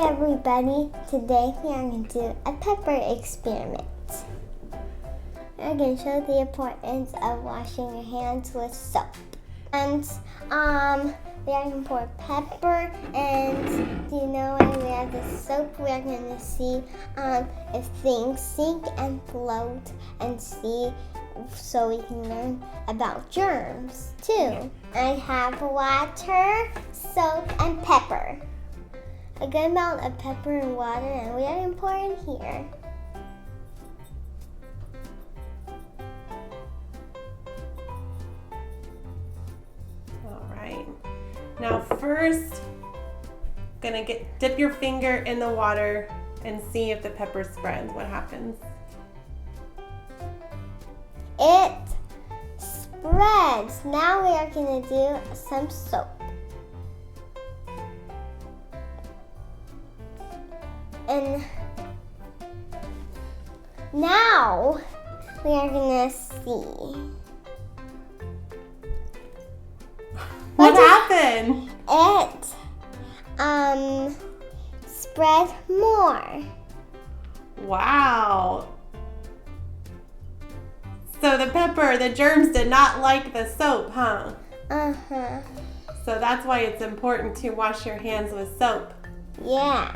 everybody, today we are going to do a pepper experiment. I'm going to show the importance of washing your hands with soap. And we are going to pour pepper, and do you know when we have the soap, we are going to see if things sink and float and see, so we can learn about germs too. I have water, soap, and pepper. A good amount of pepper and water, and we are going to pour in here. All right. Now first, gonna dip your finger in the water and see if the pepper spreads. What happens? It spreads. Now we are going to do some soap. And now we are going to see. What happened? It spread more. Wow. So the germs did not like the soap, huh? Uh-huh. So that's why it's important to wash your hands with soap. Yeah.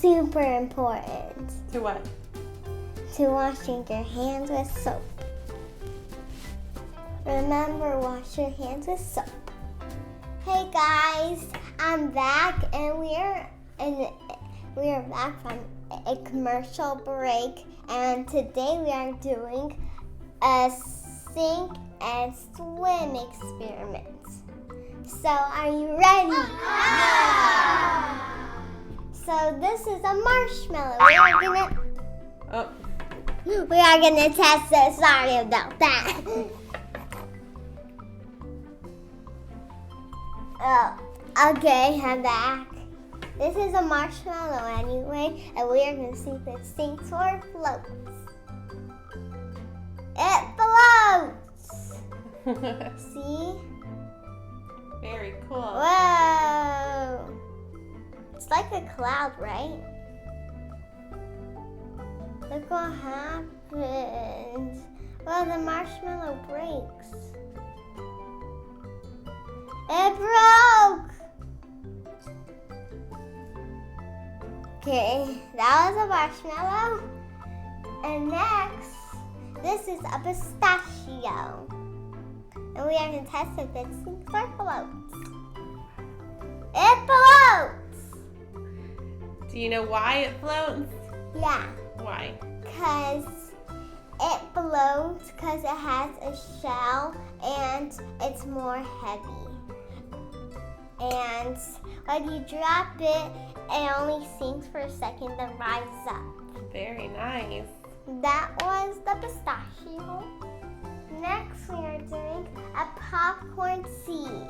Super important. To what? To washing your hands with soap. Remember, wash your hands with soap. Hey guys, I'm back, and we are back from a commercial break, and today we are doing a sink and swim experiment. So, are you ready? Yeah! So this is a marshmallow. We are gonna test it. Sorry about that. Oh, okay, I'm back. This is a marshmallow anyway, and we are gonna see if it sinks or floats. It floats. See? Very cool. Whoa! It's like a cloud, right? Look what happens. Well, the marshmallow breaks. It broke! Okay, that was a marshmallow. And next, this is a pistachio. And we are going to test if it sinks or floats. It floats! Do you know why it floats? Yeah. Why? Because it floats because it has a shell and it's more heavy. And when you drop it, it only sinks for a second then rises up. Very nice. That was the pistachio. Next, we are doing a popcorn seed.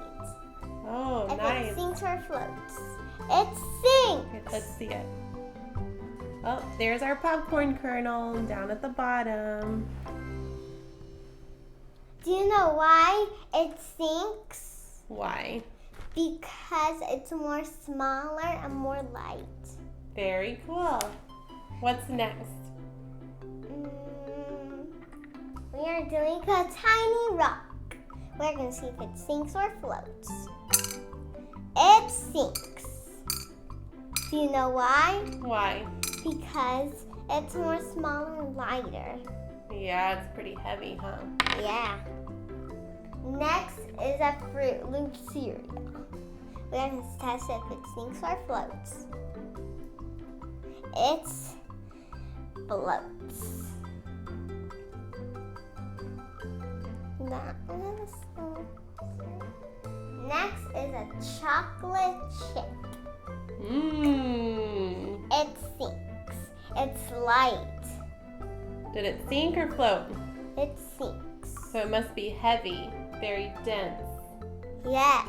Oh, if nice. It sinks or floats. It sinks. Let's see it. Oh, there's our popcorn kernel down at the bottom. Do you know why it sinks? Why? Because it's more smaller and more light. Very cool. What's next? We are doing a tiny rock. We're going to see if it sinks or floats. It sinks. Do you know why? Why? Because it's more smaller and lighter. Yeah, it's pretty heavy, huh? Yeah. Next is a Fruit Loop cereal. We're going to test if it sinks or floats. It floats. Next is a chocolate chip. Mmm. It sinks. It's light. Did it sink or float? It sinks. So it must be heavy, very dense. Yes.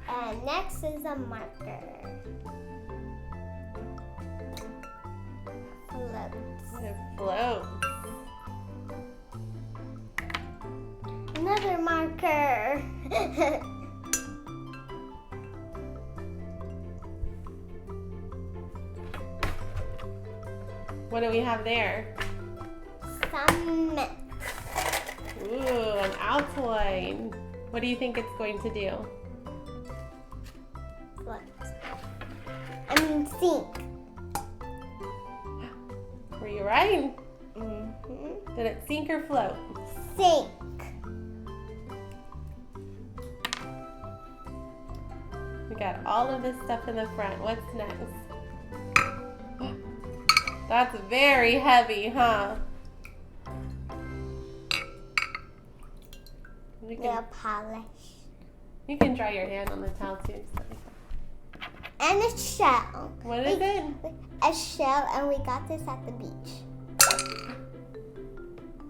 And next is a marker. It floats. Another marker. What do we have there? Cement. Ooh, an Altoid. What do you think it's going to do? Sink. Were you right? Mm-hmm. Did it sink or float? Sink. We got all of this stuff in the front. What's next? That's very heavy, huh? Nail polish. You can dry your hand on the towel too. And a shell. What is it? A shell, and we got this at the beach.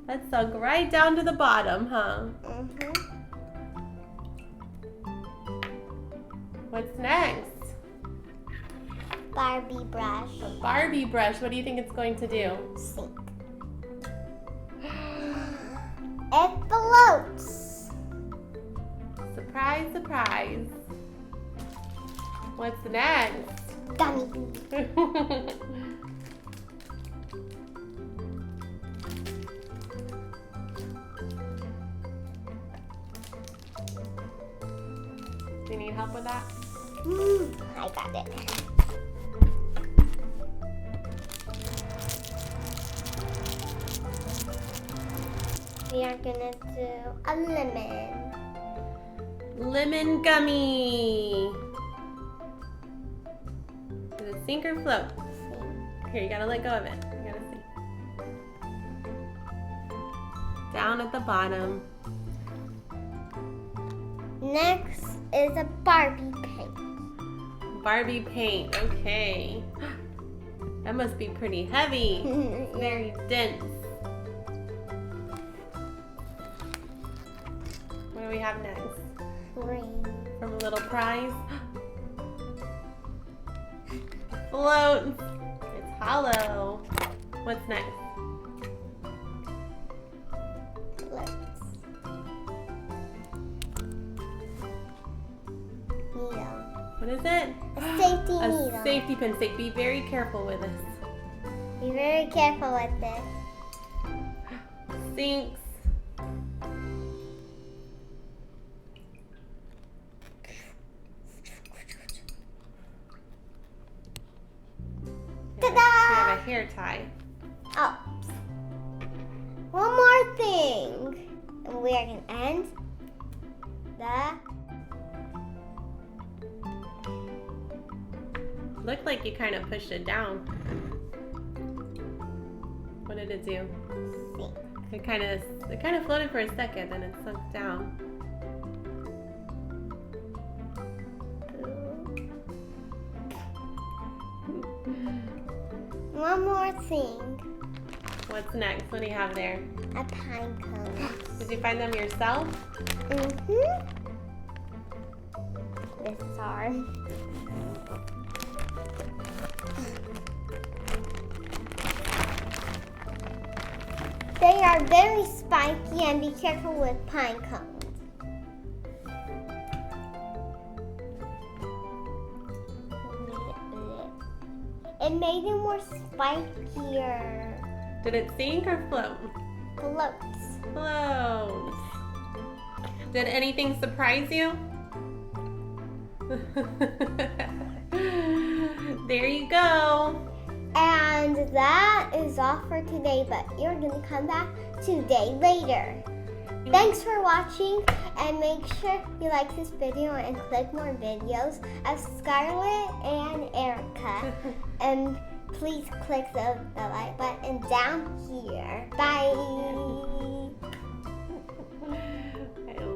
That sunk right down to the bottom, huh? Mm-hmm. What's next? Barbie brush. A Barbie brush. What do you think it's going to do? Sink. It floats. Surprise, surprise. What's next? Gummy. Do you need help with that? I got it. We are gonna do a lemon. Lemon gummy. Does it sink or float? Here, you gotta let go of it. You gotta see. Down at the bottom. Next is a Barbie paint. Barbie paint, okay. That must be pretty heavy. It's very dense. What do we have next? Green. From a little prize. Floats. It's hollow. What's next? Floats. Needle. What is it? A safety A needle. safety pin. Say, be very careful with this. Be very careful with this. Sinks. We Ta-da! have a hair tie. Oh. One more thing. And we are going to end the... Looked like you kind of pushed it down. What did it do? Sink. It kind of floated for a second, then it sunk down. One more thing. What's next? What do you have there? A pine cone. Did you find them yourself? Mm-hmm. This is hard. They are very spiky, and be careful with pine cones. It made it more spikier. Did it sink or float? Floats. Floats. Did anything surprise you? There you go. And that is all for today, but you're going to come back 2 days later. Thanks for watching, and make sure you like this video and click more videos of Scarlett and Erica. And please click the like button down here. Bye.